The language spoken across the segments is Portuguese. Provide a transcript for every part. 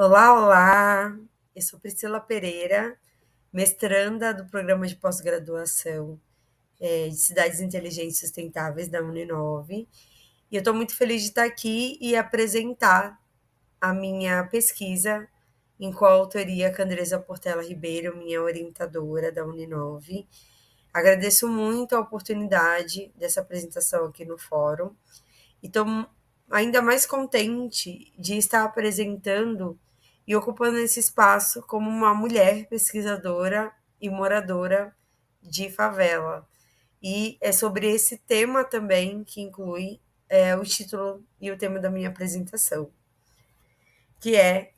Olá, olá! Eu sou Priscila Pereira, mestranda do programa de pós-graduação de Cidades Inteligentes e Sustentáveis da Uninove. E eu estou muito feliz de estar aqui e apresentar a minha pesquisa em coautoria com a Andresa Portela Ribeiro, minha orientadora da Uninove. Agradeço muito a oportunidade dessa apresentação aqui no fórum e estou ainda mais contente de estar apresentando e ocupando esse espaço como uma mulher pesquisadora e moradora de favela. E é sobre esse tema também que inclui o título e o tema da minha apresentação, que é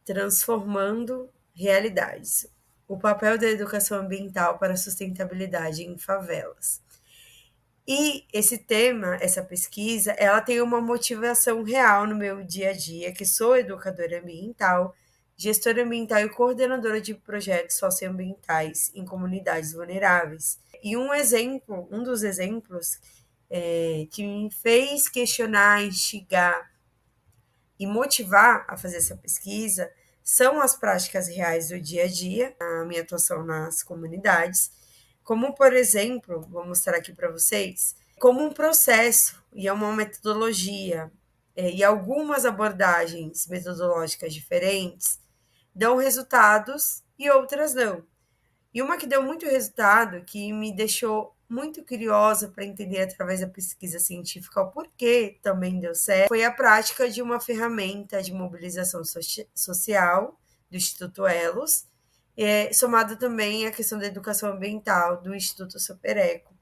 Transformando Realidades, o papel da educação ambiental para a sustentabilidade em favelas. E esse tema, essa pesquisa, ela tem uma motivação real no meu dia a dia, que sou educadora ambiental, gestora ambiental e coordenadora de projetos socioambientais em comunidades vulneráveis. E um dos exemplos que me fez questionar, instigar e motivar a fazer essa pesquisa são as práticas reais do dia a dia, a minha atuação nas comunidades, como, por exemplo, vou mostrar aqui para vocês, como um processo e é uma metodologia e algumas abordagens metodológicas diferentes dão resultados e outras não. E uma que deu muito resultado, que me deixou muito curiosa para entender através da pesquisa científica o porquê também deu certo, foi a prática de uma ferramenta de mobilização social do Instituto Elos, somado também à questão da educação ambiental do Instituto Supereco,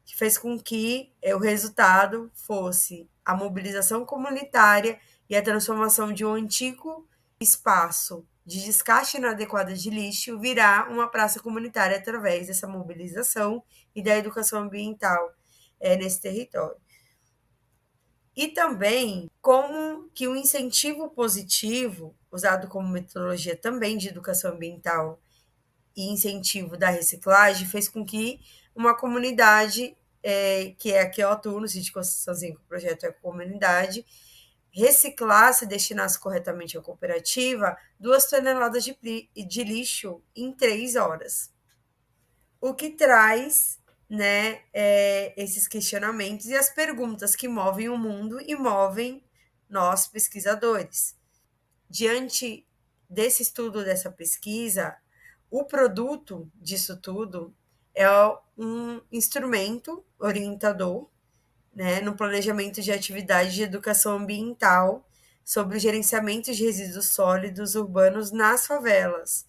que fez com que o resultado fosse a mobilização comunitária e a transformação de um antigo espaço de descarte inadequado de lixo virar uma praça comunitária através dessa mobilização e da educação ambiental nesse território. E também como que o incentivo positivo, usado como metodologia também de educação ambiental e incentivo da reciclagem, fez com que uma comunidade, que é a que eu atuo no sítio de construção zinco, o projeto é comunidade, reciclasse e destinasse corretamente à cooperativa 2 toneladas de lixo em 3 horas. O que traz esses questionamentos e as perguntas que movem o mundo e movem nós, pesquisadores. Diante desse estudo, dessa pesquisa, o produto disso tudo é um instrumento orientador no planejamento de atividades de educação ambiental sobre o gerenciamento de resíduos sólidos urbanos nas favelas,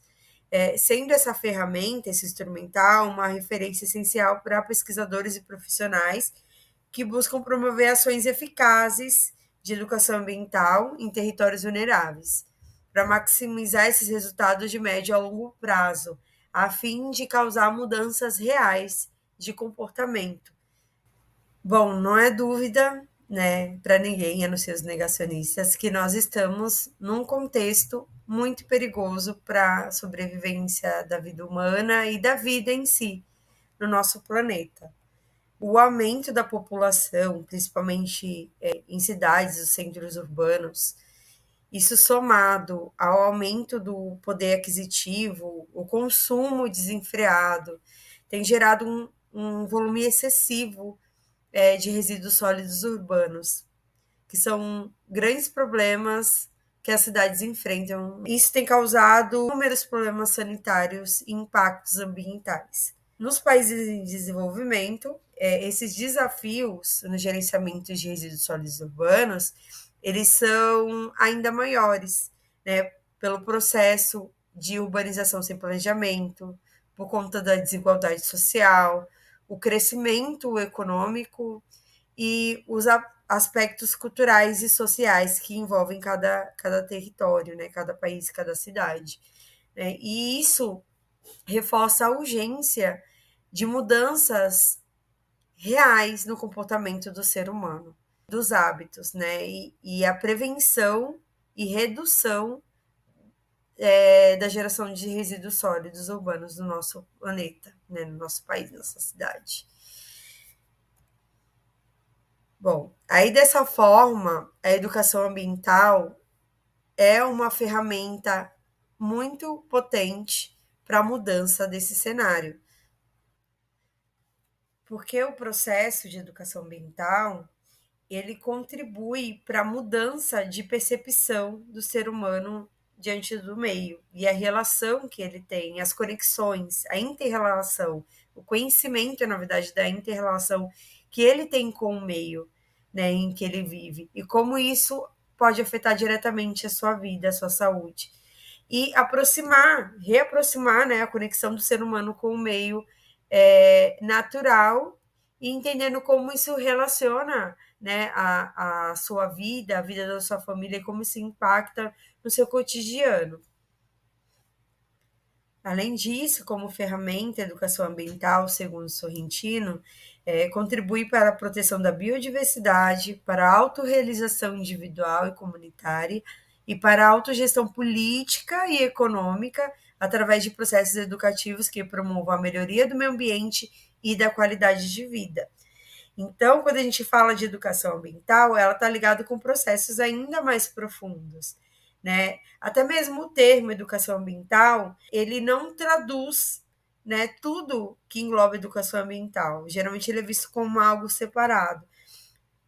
sendo essa ferramenta, esse instrumental, uma referência essencial para pesquisadores e profissionais que buscam promover ações eficazes de educação ambiental em territórios vulneráveis, para maximizar esses resultados de médio a longo prazo, a fim de causar mudanças reais de comportamento. Bom, não é dúvida, para ninguém, a não ser os negacionistas, que nós estamos num contexto muito perigoso para a sobrevivência da vida humana e da vida em si no nosso planeta. O aumento da população, principalmente em cidades, os centros urbanos, isso somado ao aumento do poder aquisitivo, o consumo desenfreado, tem gerado um volume excessivo de resíduos sólidos urbanos, que são grandes problemas que as cidades enfrentam. Isso tem causado inúmeros problemas sanitários e impactos ambientais. Nos países em desenvolvimento, esses desafios no gerenciamento de resíduos sólidos urbanos, eles são ainda maiores, pelo processo de urbanização sem planejamento, por conta da desigualdade social, o crescimento econômico e os aspectos culturais e sociais que envolvem cada território, cada país, cada cidade. E isso reforça a urgência de mudanças reais no comportamento do ser humano, dos hábitos, e a prevenção e redução da geração de resíduos sólidos urbanos no nosso planeta, no nosso país, nossa cidade. Bom, aí dessa forma, a educação ambiental é uma ferramenta muito potente para a mudança desse cenário. Porque o processo de educação ambiental, ele contribui para a mudança de percepção do ser humano diante do meio e a relação que ele tem, as conexões, a interrelação, o conhecimento, na verdade, da interrelação que ele tem com o meio, né, em que ele vive e como isso pode afetar diretamente a sua vida, a sua saúde. E reaproximar, né, a conexão do ser humano com o meio natural e entendendo como isso relaciona, né, a sua vida, a vida da sua família e como isso impacta no seu cotidiano. Além disso, como ferramenta, a educação ambiental, segundo Sorrentino, contribui para a proteção da biodiversidade, para a autorrealização individual e comunitária e para a autogestão política e econômica através de processos educativos que promovam a melhoria do meio ambiente e da qualidade de vida. Então, quando a gente fala de educação ambiental, ela está ligada com processos ainda mais profundos, né? Até mesmo o termo educação ambiental, ele não traduz, né, tudo que engloba educação ambiental. Geralmente ele é visto como algo separado,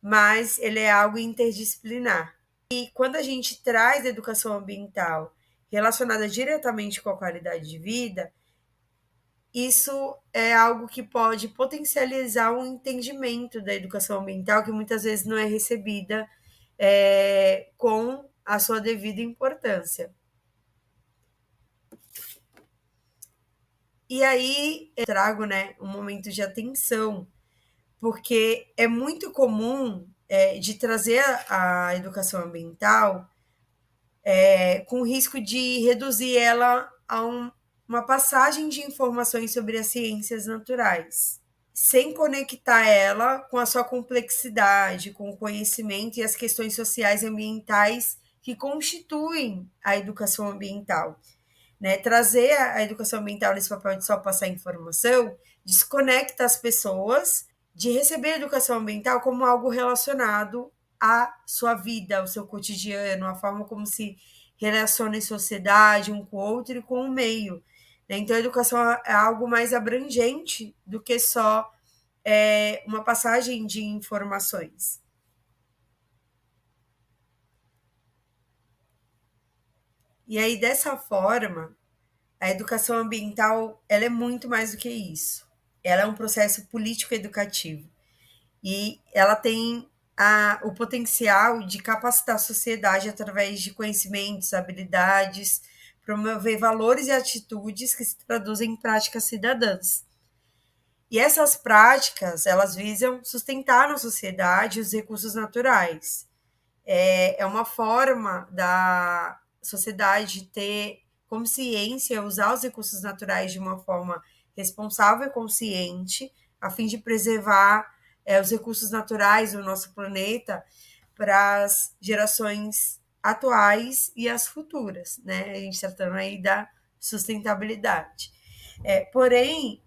mas ele é algo interdisciplinar. E quando a gente traz a educação ambiental relacionada diretamente com a qualidade de vida, isso é algo que pode potencializar um entendimento da educação ambiental que muitas vezes não é recebida com a sua devida importância. E aí eu trago, né, um momento de atenção, porque é muito comum de trazer a educação ambiental com o risco de reduzir ela a uma passagem de informações sobre as ciências naturais, sem conectar ela com a sua complexidade, com o conhecimento e as questões sociais e ambientais que constituem a educação ambiental. Né? Trazer a educação ambiental nesse papel de só passar informação desconecta as pessoas de receber a educação ambiental como algo relacionado à sua vida, ao seu cotidiano, a forma como se relaciona em sociedade, um com o outro e com o meio. Né? Então, a educação é algo mais abrangente do que só uma passagem de informações. E aí, dessa forma, a educação ambiental ela é muito mais do que isso. Ela é um processo político-educativo. E ela tem o potencial de capacitar a sociedade através de conhecimentos, habilidades, promover valores e atitudes que se traduzem em práticas cidadãs. E essas práticas, elas visam sustentar na sociedade os recursos naturais. É uma forma da sociedade ter consciência, usar os recursos naturais de uma forma responsável e consciente, a fim de preservar os recursos naturais do nosso planeta para as gerações atuais e as futuras, né? A gente tratando aí da sustentabilidade. Porém,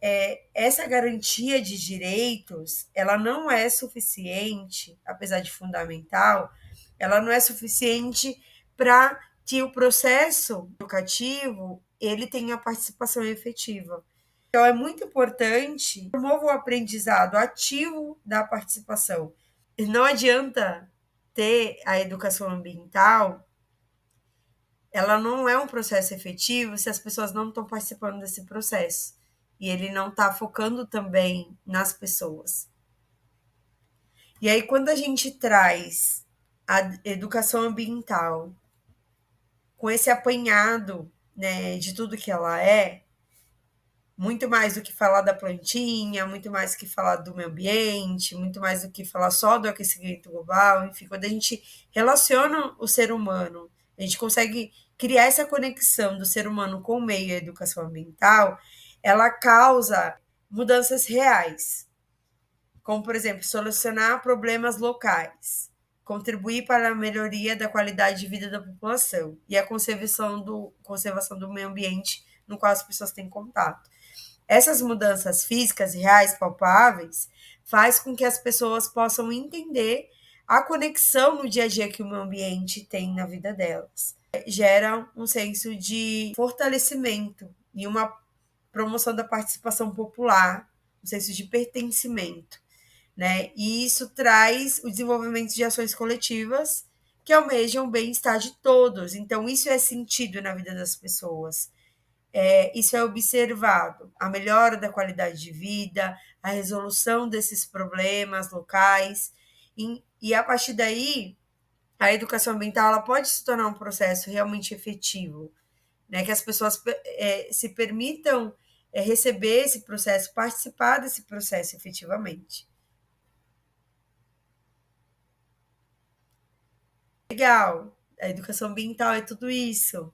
essa garantia de direitos, ela não é suficiente, apesar de fundamental, ela não é suficiente para que o processo educativo ele tenha participação efetiva. Então, é muito importante promover o aprendizado ativo da participação. Não adianta ter a educação ambiental, ela não é um processo efetivo se as pessoas não estão participando desse processo. E ele não está focando também nas pessoas. E aí, quando a gente traz a educação ambiental com esse apanhado, né, de tudo que ela muito mais do que falar da plantinha, muito mais do que falar do meio ambiente, muito mais do que falar só do aquecimento global, enfim, quando a gente relaciona o ser humano, a gente consegue criar essa conexão do ser humano com o meio e a educação ambiental, ela causa mudanças reais, como, por exemplo, solucionar problemas locais, contribuir para a melhoria da qualidade de vida da população e a conservação do meio ambiente no qual as pessoas têm contato. Essas mudanças físicas reais, palpáveis, faz com que as pessoas possam entender a conexão no dia a dia que o meio ambiente tem na vida delas. gera um senso de fortalecimento e uma promoção da participação popular, um senso de pertencimento, né? E isso traz o desenvolvimento de ações coletivas que almejam o bem-estar de todos. Então, isso é sentido na vida das pessoas. Isso é observado. A melhora da qualidade de vida, a resolução desses problemas locais. E a partir daí, a educação ambiental ela pode se tornar um processo realmente efetivo, né? Que as pessoas se permitam receber esse processo, participar desse processo efetivamente. Legal, a educação ambiental é tudo isso.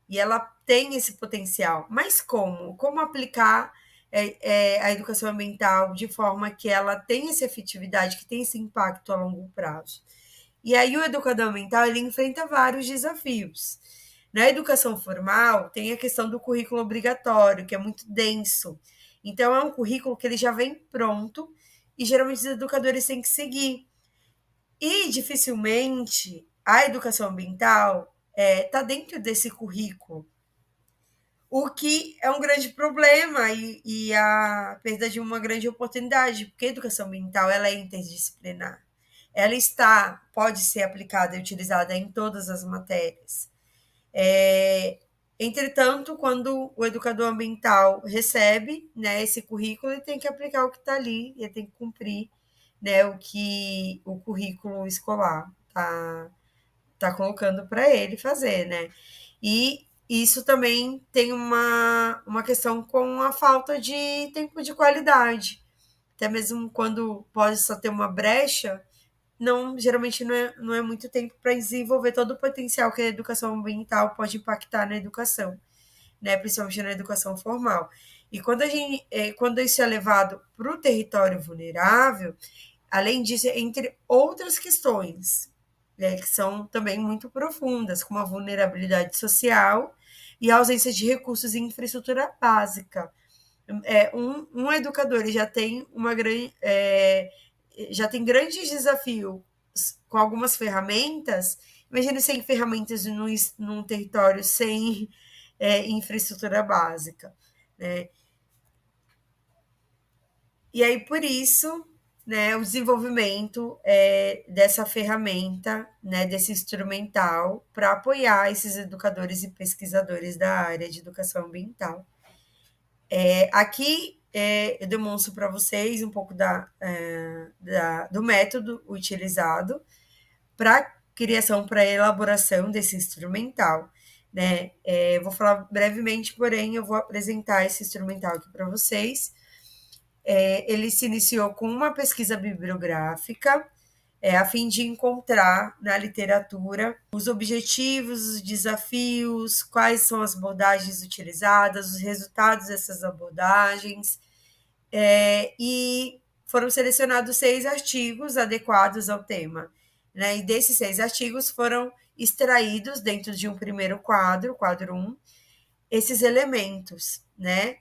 E ela tem esse potencial. Mas como? Como aplicar a educação ambiental de forma que ela tenha essa efetividade, que tenha esse impacto a longo prazo? E aí o educador ambiental ele enfrenta vários desafios. Na educação formal, tem a questão do currículo obrigatório, que é muito denso. Então, é um currículo que ele já vem pronto e geralmente os educadores têm que seguir. E dificilmente a educação ambiental está dentro desse currículo, o que é um grande problema e a perda de uma grande oportunidade, porque a educação ambiental ela é interdisciplinar. Ela pode ser aplicada e utilizada em todas as matérias. Entretanto, quando o educador ambiental recebe, né, esse currículo, ele tem que aplicar o que está ali, ele tem que cumprir, né, o que o currículo escolar tá colocando para ele fazer, né? E isso também tem uma questão com a falta de tempo de qualidade. Até mesmo quando pode só ter uma brecha, geralmente não é muito tempo para desenvolver todo o potencial que a educação ambiental pode impactar na educação, né? Principalmente na educação formal. E quando isso é levado para o território vulnerável, além disso, entre outras questões, né, que são também muito profundas, como a vulnerabilidade social e a ausência de recursos e infraestrutura básica. Um educador ele já tem grandes desafios com algumas ferramentas. Imagine sem ferramentas num território sem infraestrutura básica, né? E aí, por isso, né, o desenvolvimento dessa ferramenta, né, desse instrumental, para apoiar esses educadores e pesquisadores da área de educação ambiental. Aqui eu demonstro para vocês um pouco do método utilizado para criação, para elaboração desse instrumental. Né? Eu vou falar brevemente, porém, eu vou apresentar esse instrumental aqui para vocês. Ele se iniciou com uma pesquisa bibliográfica, a fim de encontrar na literatura os objetivos, os desafios, quais são as abordagens utilizadas, os resultados dessas abordagens, e foram selecionados 6 artigos adequados ao tema. Né? E desses 6 artigos foram extraídos dentro de um primeiro quadro, quadro 1, esses elementos, né?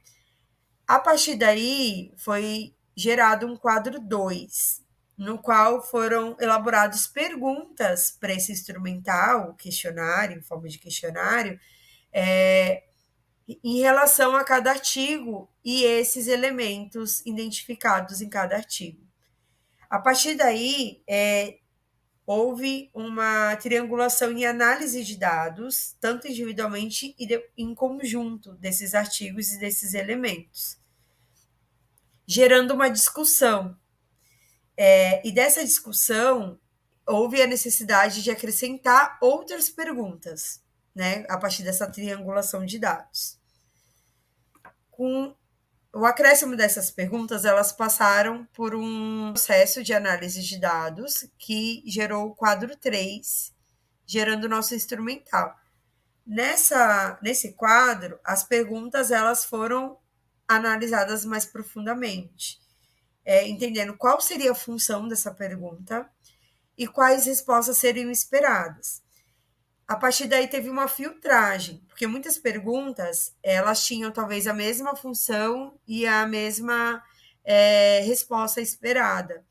A partir daí, foi gerado um quadro 2, no qual foram elaboradas perguntas para esse instrumental, questionário, em forma de questionário, em relação a cada artigo e esses elementos identificados em cada artigo. A partir daí, houve uma triangulação e análise de dados, tanto individualmente e em conjunto desses artigos e desses elementos, gerando uma discussão. E dessa discussão, houve a necessidade de acrescentar outras perguntas, né, a partir dessa triangulação de dados. Com o acréscimo dessas perguntas, elas passaram por um processo de análise de dados que gerou o quadro 3, gerando o nosso instrumental. Nesse quadro, as perguntas elas foram analisadas mais profundamente, entendendo qual seria a função dessa pergunta e quais respostas seriam esperadas. A partir daí teve uma filtragem, porque muitas perguntas elas tinham talvez a mesma função e a mesma resposta esperada.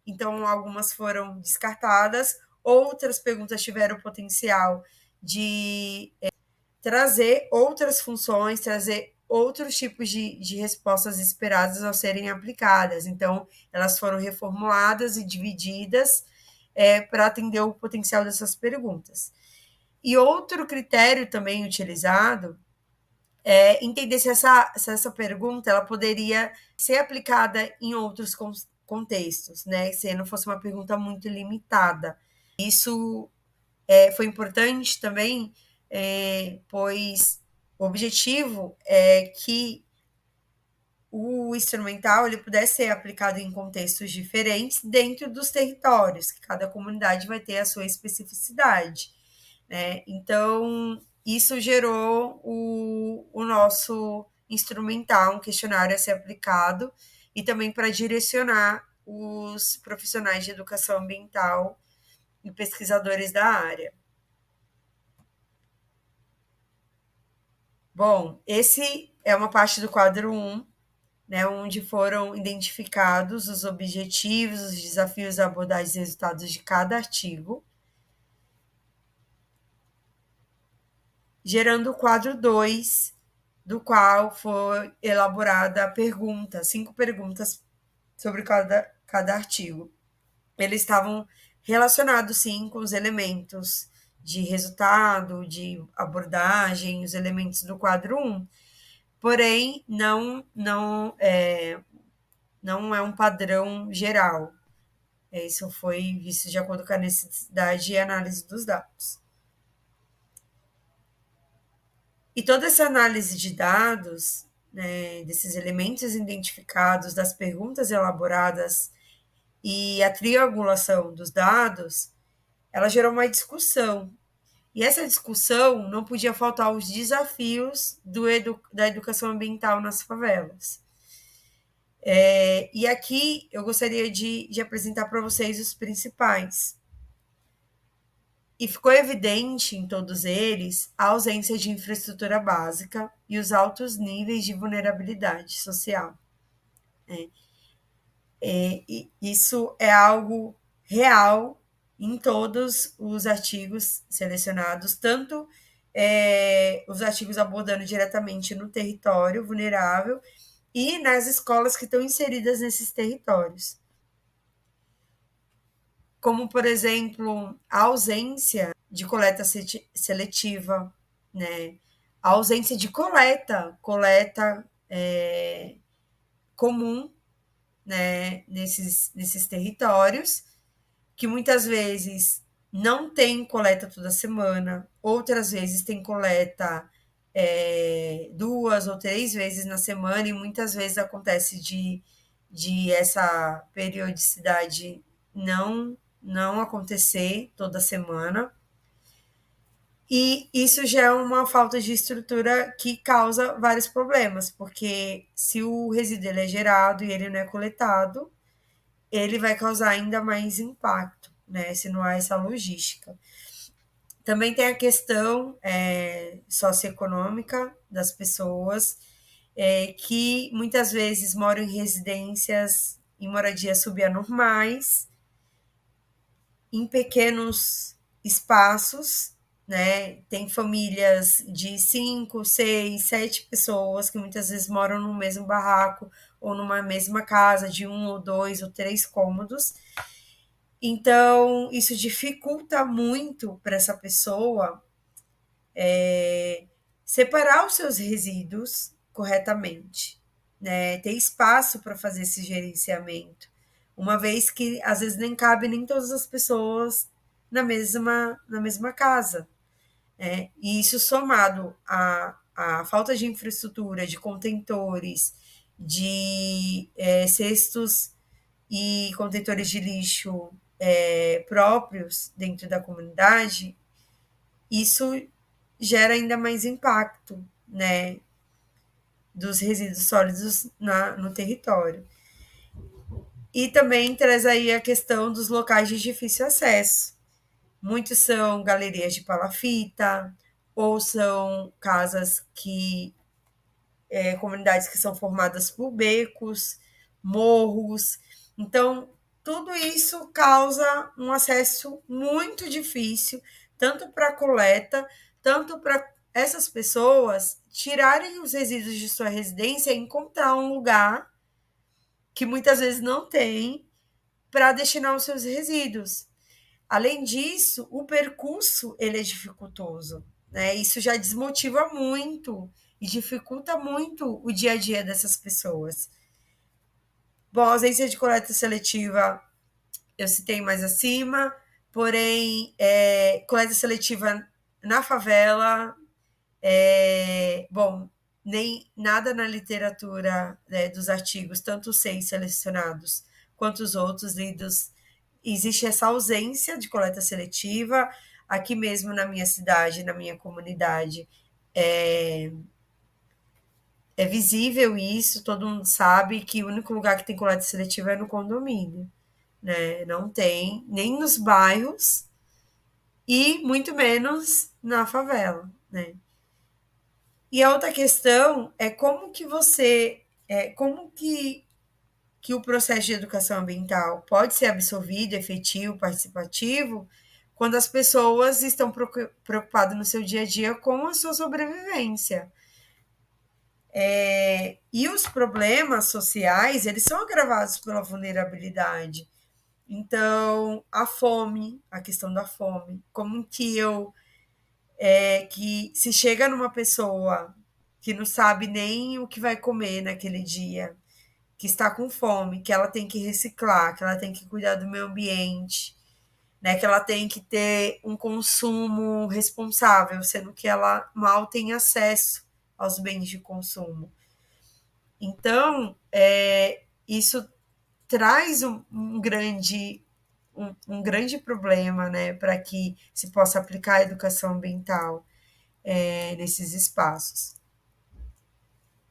Então, algumas foram descartadas, outras perguntas tiveram potencial de trazer outras funções, trazer outros tipos de respostas esperadas ao serem aplicadas. Então, elas foram reformuladas e divididas para atender o potencial dessas perguntas. E outro critério também utilizado é entender se essa pergunta ela poderia ser aplicada em outros contextos, né? Se não fosse uma pergunta muito limitada. Isso foi importante também, pois o objetivo é que o instrumental ele pudesse ser aplicado em contextos diferentes dentro dos territórios, que cada comunidade vai ter a sua especificidade, né? Então, isso gerou o nosso instrumental, um questionário a ser aplicado, e também para direcionar os profissionais de educação ambiental e pesquisadores da área. Bom, esse é uma parte do quadro 1, né, onde foram identificados os objetivos, os desafios, abordagens e resultados de cada artigo, gerando o quadro 2, do qual foi elaborada a pergunta, 5 perguntas sobre cada artigo. Eles estavam relacionados, sim, com os elementos de resultado, de abordagem, os elementos do quadro 1, porém, não é um padrão geral. Isso foi visto de acordo com a necessidade e análise dos dados. E toda essa análise de dados, né, desses elementos identificados, das perguntas elaboradas e a triangulação dos dados, ela gerou uma discussão. E essa discussão não podia faltar os desafios da educação ambiental nas favelas. E aqui eu gostaria de apresentar para vocês os principais. E ficou evidente em todos eles a ausência de infraestrutura básica e os altos níveis de vulnerabilidade social. E isso é algo real em todos os artigos selecionados, tanto os artigos abordando diretamente no território vulnerável e nas escolas que estão inseridas nesses territórios. Como, por exemplo, a ausência de coleta seletiva, né? A ausência de coleta comum, né? nesses territórios, que muitas vezes não tem coleta toda semana, outras vezes tem coleta 2 ou 3 vezes na semana, e muitas vezes acontece de essa periodicidade não acontecer toda semana. E isso já é uma falta de estrutura que causa vários problemas, porque se o resíduo ele é gerado e ele não é coletado, ele vai causar ainda mais impacto, né, se não há essa logística. Também tem a questão socioeconômica das pessoas, que muitas vezes moram em residências, em moradias subanormais, em pequenos espaços, né? Tem famílias de 5, 6, 7 pessoas que muitas vezes moram no mesmo barraco ou numa mesma casa de 1 ou 2 ou 3 cômodos. Então, isso dificulta muito para essa pessoa separar os seus resíduos corretamente, né? Ter espaço para fazer esse gerenciamento, uma vez que às vezes nem cabe nem todas as pessoas na mesma casa, né? E isso somado à falta de infraestrutura, de contentores, de cestos e contentores de lixo próprios dentro da comunidade, isso gera ainda mais impacto, né, dos resíduos sólidos no território. E também traz aí a questão dos locais de difícil acesso. Muitos são galerias de palafita, ou são casas comunidades que são formadas por becos, morros. Então, tudo isso causa um acesso muito difícil, tanto para coleta, tanto para essas pessoas tirarem os resíduos de sua residência e encontrar um lugar que muitas vezes não tem para destinar os seus resíduos. Além disso, o percurso ele é dificultoso, né? Isso já desmotiva muito e dificulta muito o dia a dia dessas pessoas. Bom, a ausência de coleta seletiva eu citei mais acima, porém, coleta seletiva na favela, bom, nem nada na literatura, né, dos artigos, tanto os 6 selecionados quanto os outros lidos, existe essa ausência de coleta seletiva. Aqui mesmo na minha cidade, na minha comunidade, é visível isso, todo mundo sabe que o único lugar que tem coleta seletiva é no condomínio, né? Não tem nem nos bairros e muito menos na favela, né? E a outra questão é como que você, como que o processo de educação ambiental pode ser absorvido, efetivo, participativo, quando as pessoas estão preocupadas no seu dia a dia com a sua sobrevivência. E os problemas sociais, eles são agravados pela vulnerabilidade. Então, a fome, a questão da fome, como que que se chega numa pessoa que não sabe nem o que vai comer naquele dia, que está com fome, que ela tem que reciclar, que ela tem que cuidar do meio ambiente, né, que ela tem que ter um consumo responsável, sendo que ela mal tem acesso aos bens de consumo. Então, isso traz um grande problema, né, para que se possa aplicar a educação ambiental nesses espaços,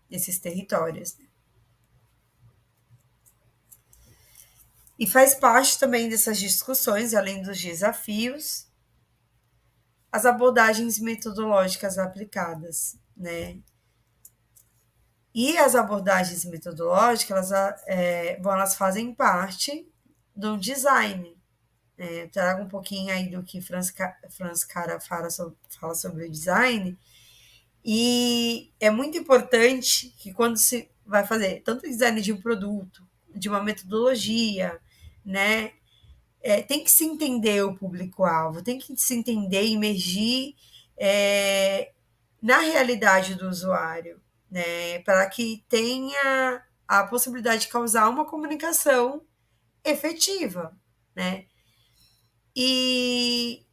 nesses territórios. E faz parte também dessas discussões, além dos desafios, as abordagens metodológicas aplicadas, né? E as abordagens metodológicas, elas fazem parte do design. Trago um pouquinho aí do que Franz Kara fala sobre o design. E é muito importante que quando se vai fazer tanto design de um produto, de uma metodologia, né, tem que se entender o público-alvo, tem que se entender, imergir na realidade do usuário, né, para que tenha a possibilidade de causar uma comunicação efetiva, né? E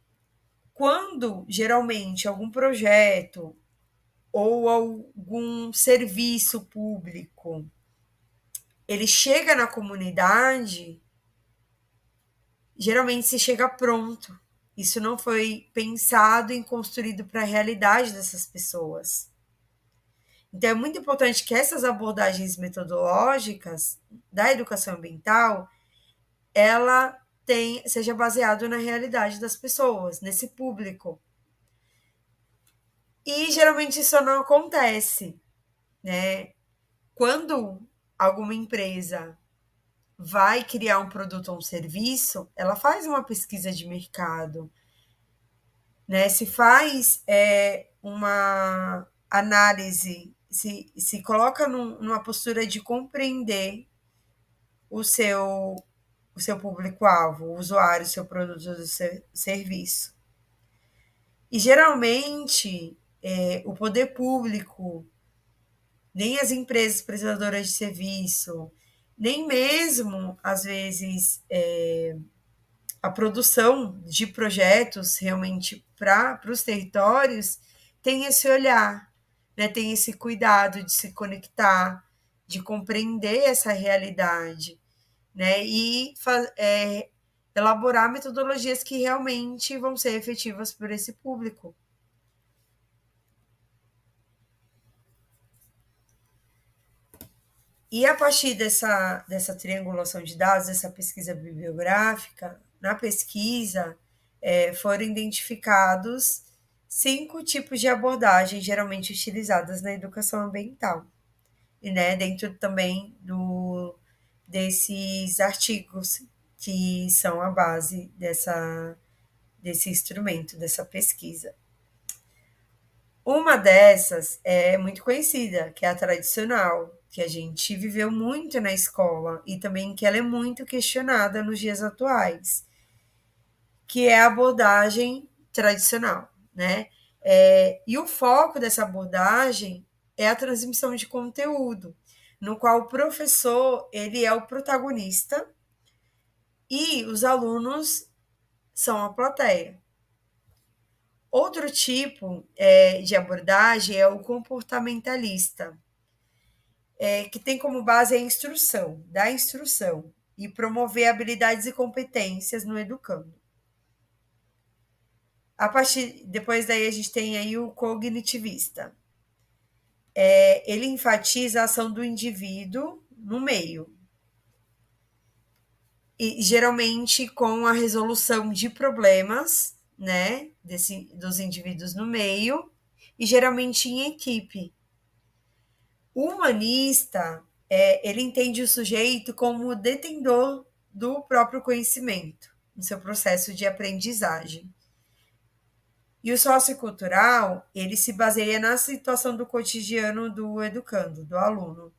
quando geralmente algum projeto ou algum serviço público ele chega na comunidade, geralmente se chega pronto. Isso não foi pensado e construído para a realidade dessas pessoas. Então, é muito importante que essas abordagens metodológicas da educação ambiental, ela seja baseado na realidade das pessoas, nesse público. E geralmente isso não acontece, né? Quando alguma empresa vai criar um produto ou um serviço, ela faz uma pesquisa de mercado, né? Se faz uma análise, se coloca numa postura de compreender o seu, o seu público-alvo, o usuário, o seu produto, o seu serviço. E geralmente o poder público, nem as empresas prestadoras de serviço, nem mesmo, às vezes, a produção de projetos realmente para os territórios tem esse olhar, né? Tem esse cuidado de se conectar, de compreender essa realidade, né? E elaborar metodologias que realmente vão ser efetivas por esse público. E a partir dessa triangulação de dados, dessa pesquisa bibliográfica, na pesquisa foram identificados 5 tipos de abordagem geralmente utilizadas na educação ambiental. E, né, dentro também desses artigos que são a base desse instrumento, dessa pesquisa. Uma dessas é muito conhecida, que é a tradicional, que a gente viveu muito na escola e também que ela é muito questionada nos dias atuais, que é a abordagem tradicional, né? E o foco dessa abordagem é a transmissão de conteúdo, no qual o professor ele é o protagonista e os alunos são a plateia. Outro tipo de abordagem é o comportamentalista, que tem como base a instrução, dar instrução e promover habilidades e competências no educando. Depois daí a gente tem aí o cognitivista. Ele enfatiza a ação do indivíduo no meio, e geralmente com a resolução de problemas, né, dos indivíduos no meio, e geralmente em equipe. O humanista, ele entende o sujeito como detentor do próprio conhecimento, no seu processo de aprendizagem. E o sociocultural, ele se baseia na situação do cotidiano do educando, do aluno.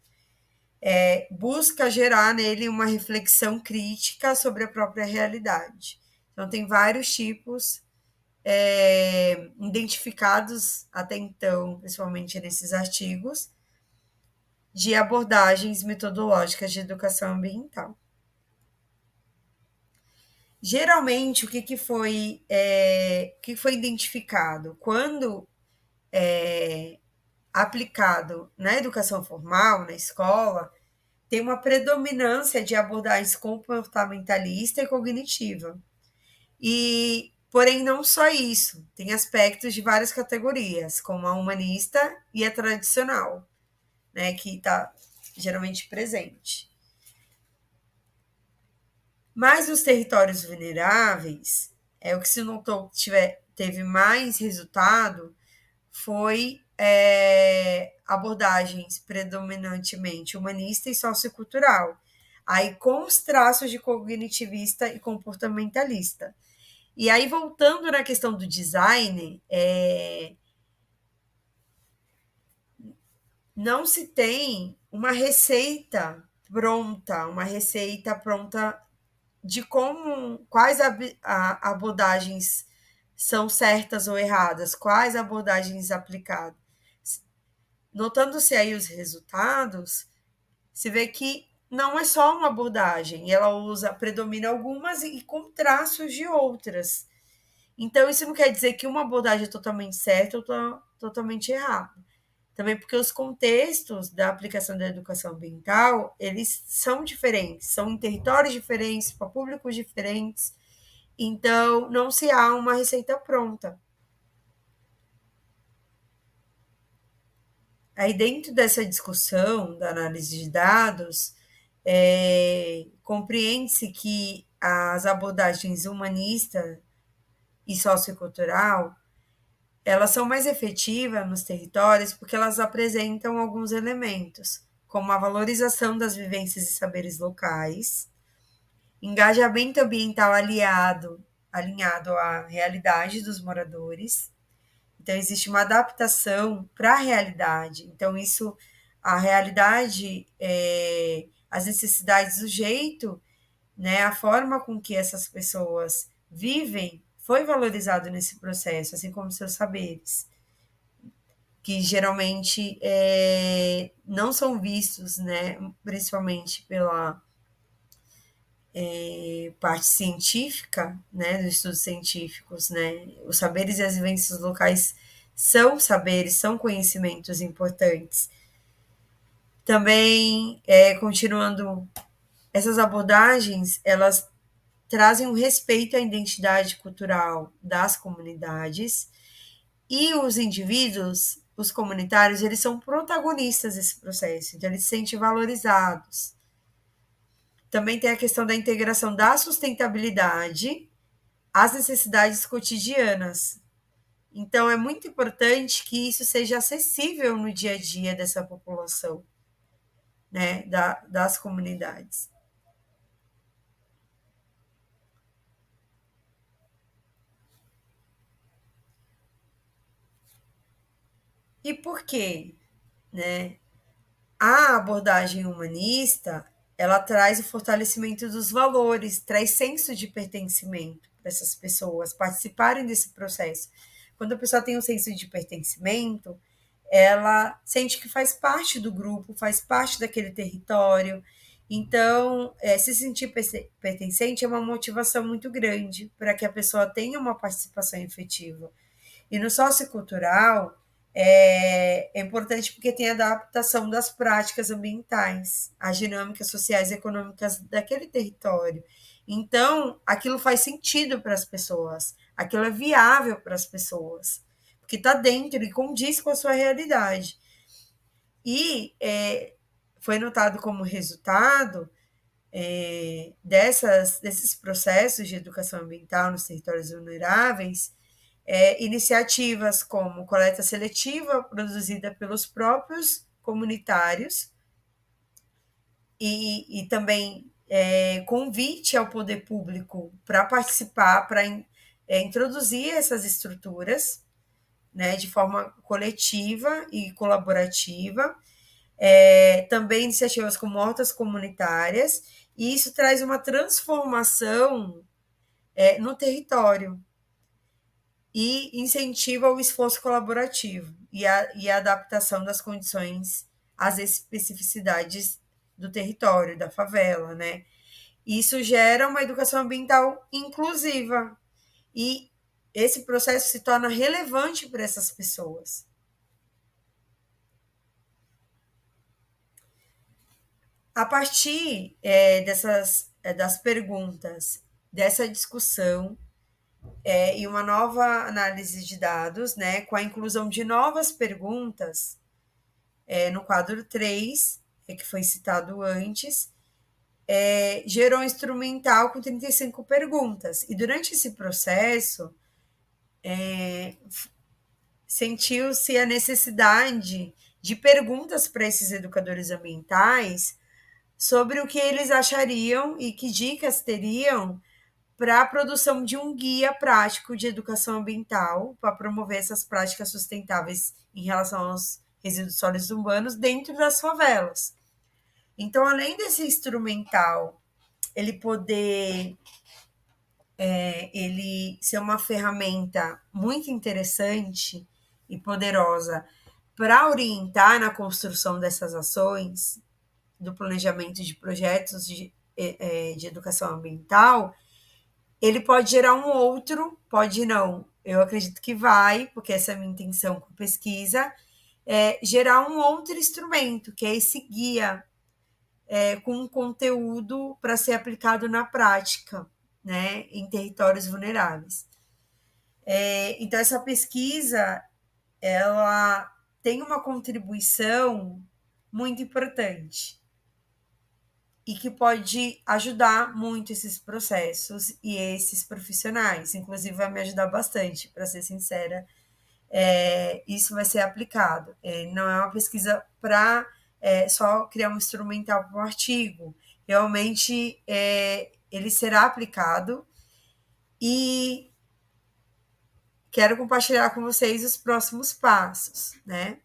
Busca gerar nele uma reflexão crítica sobre a própria realidade. Então, tem vários tipos identificados até então, principalmente nesses artigos, de abordagens metodológicas de educação ambiental. Geralmente, o que foi identificado? Quando aplicado na educação formal, na escola, tem uma predominância de abordagens comportamentalista e cognitiva. Porém, não só isso, tem aspectos de várias categorias, como a humanista e a tradicional, né, que está geralmente presente. Mas nos territórios vulneráveis, o que se notou que teve mais resultado foi abordagens predominantemente humanista e sociocultural, aí com os traços de cognitivista e comportamentalista. E aí, voltando na questão do design, não se tem uma receita pronta de quais abordagens são certas ou erradas, quais abordagens aplicadas. Notando-se aí os resultados, se vê que não é só uma abordagem, ela predomina algumas e com traços de outras. Então, isso não quer dizer que uma abordagem é totalmente certa ou totalmente errada. Também porque os contextos da aplicação da educação ambiental, eles são diferentes, são em territórios diferentes, para públicos diferentes. Então, não se há uma receita pronta. Aí, dentro dessa discussão da análise de dados, compreende-se que as abordagens humanista e sociocultural, elas são mais efetivas nos territórios porque elas apresentam alguns elementos, como a valorização das vivências e saberes locais, engajamento ambiental alinhado à realidade dos moradores. Então, existe uma adaptação para a realidade. Então, a realidade, as necessidades do jeito, né, a forma com que essas pessoas vivem foi valorizado nesse processo, assim como seus saberes, que geralmente não são vistos, né, principalmente pela parte científica, né, dos estudos científicos, né, os saberes e as vivências locais são saberes, são conhecimentos importantes. Também, continuando, essas abordagens, elas trazem um respeito à identidade cultural das comunidades e os indivíduos, os comunitários, eles são protagonistas desse processo, então eles se sentem valorizados. Também tem a questão da integração da sustentabilidade às necessidades cotidianas. Então, é muito importante que isso seja acessível no dia a dia dessa população, né, das comunidades. E por quê? Né? A abordagem humanista, ela traz o fortalecimento dos valores, traz senso de pertencimento para essas pessoas participarem desse processo. Quando a pessoa tem um senso de pertencimento, ela sente que faz parte do grupo, faz parte daquele território. Então, se sentir pertencente é uma motivação muito grande para que a pessoa tenha uma participação efetiva. E no sociocultural é importante porque tem a adaptação das práticas ambientais, às dinâmicas sociais e econômicas daquele território. Então, aquilo faz sentido para as pessoas, aquilo é viável para as pessoas, porque está dentro e condiz com a sua realidade. E foi notado como resultado desses processos de educação ambiental nos territórios vulneráveis, iniciativas como coleta seletiva produzida pelos próprios comunitários e também convite ao poder público para participar, para introduzir essas estruturas, né, de forma coletiva e colaborativa, também iniciativas como hortas comunitárias, e isso traz uma transformação no território e incentiva o esforço colaborativo e a adaptação das condições às especificidades do território, da favela, né? Isso gera uma educação ambiental inclusiva e esse processo se torna relevante para essas pessoas. A partir das perguntas, dessa discussão, e uma nova análise de dados, né, com a inclusão de novas perguntas no quadro 3, que foi citado antes, gerou um instrumental com 35 perguntas. E durante esse processo, sentiu-se a necessidade de perguntas para esses educadores ambientais sobre o que eles achariam e que dicas teriam para a produção de um guia prático de educação ambiental para promover essas práticas sustentáveis em relação aos resíduos sólidos urbanos dentro das favelas. Então, além desse instrumental, ele poder ele ser uma ferramenta muito interessante e poderosa para orientar na construção dessas ações, do planejamento de projetos de educação ambiental, ele pode gerar um outro, pode não, eu acredito que vai, porque essa é a minha intenção com pesquisa, gerar um outro instrumento, que é esse guia com um conteúdo para ser aplicado na prática, né, em territórios vulneráveis. Então, essa pesquisa, ela tem uma contribuição muito importante e que pode ajudar muito esses processos e esses profissionais. Inclusive, vai me ajudar bastante, para ser sincera. Isso vai ser aplicado. Não é uma pesquisa para só criar um instrumental para um artigo. Realmente, ele será aplicado e quero compartilhar com vocês os próximos passos, né?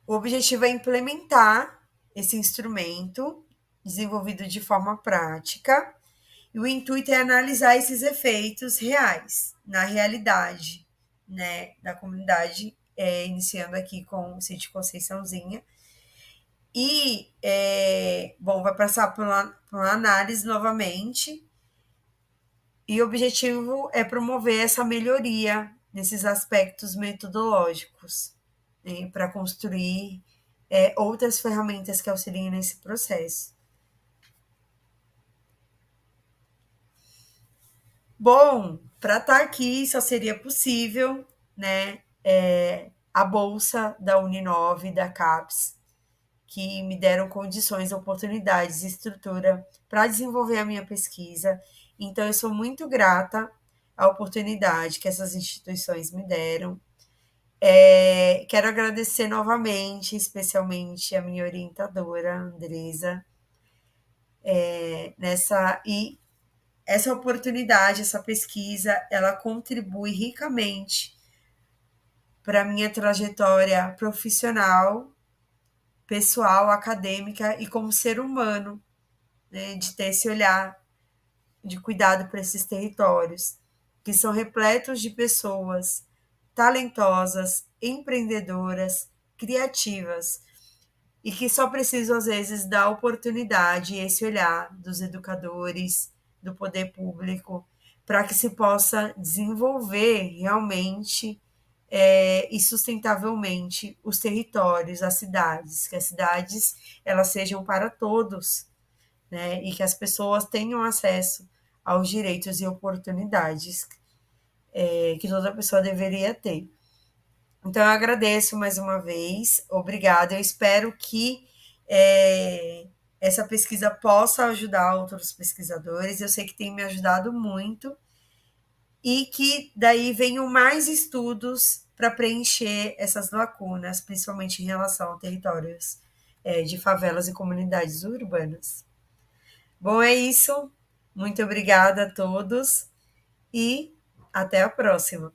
O objetivo é implementar esse instrumento desenvolvido de forma prática, e o intuito é analisar esses efeitos reais, na realidade, né, da comunidade, iniciando aqui com o sítio Conceiçãozinha. E, bom, vai passar por uma análise novamente, e o objetivo é promover essa melhoria nesses aspectos metodológicos, né, para construir outras ferramentas que auxiliem nesse processo. Bom, para estar aqui só seria possível, né, a bolsa da Uninove, da CAPES, que me deram condições, oportunidades e estrutura para desenvolver a minha pesquisa. Então, eu sou muito grata à oportunidade que essas instituições me deram. Quero agradecer novamente, especialmente a minha orientadora, Andresa, e essa oportunidade, essa pesquisa, ela contribui ricamente para minha trajetória profissional, pessoal, acadêmica e como ser humano, né, de ter esse olhar de cuidado para esses territórios, que são repletos de pessoas talentosas, empreendedoras, criativas, e que só precisam, às vezes, da oportunidade e esse olhar dos educadores, do poder público, para que se possa desenvolver realmente e sustentavelmente os territórios, as cidades, que as cidades elas sejam para todos, né? E que as pessoas tenham acesso aos direitos e oportunidades que toda pessoa deveria ter. Então, eu agradeço mais uma vez, obrigada. Eu espero que essa pesquisa possa ajudar outros pesquisadores. Eu sei que tem me ajudado muito e que daí venham mais estudos para preencher essas lacunas, principalmente em relação a territórios de favelas e comunidades urbanas. Bom, é isso. Muito obrigada a todos e até a próxima.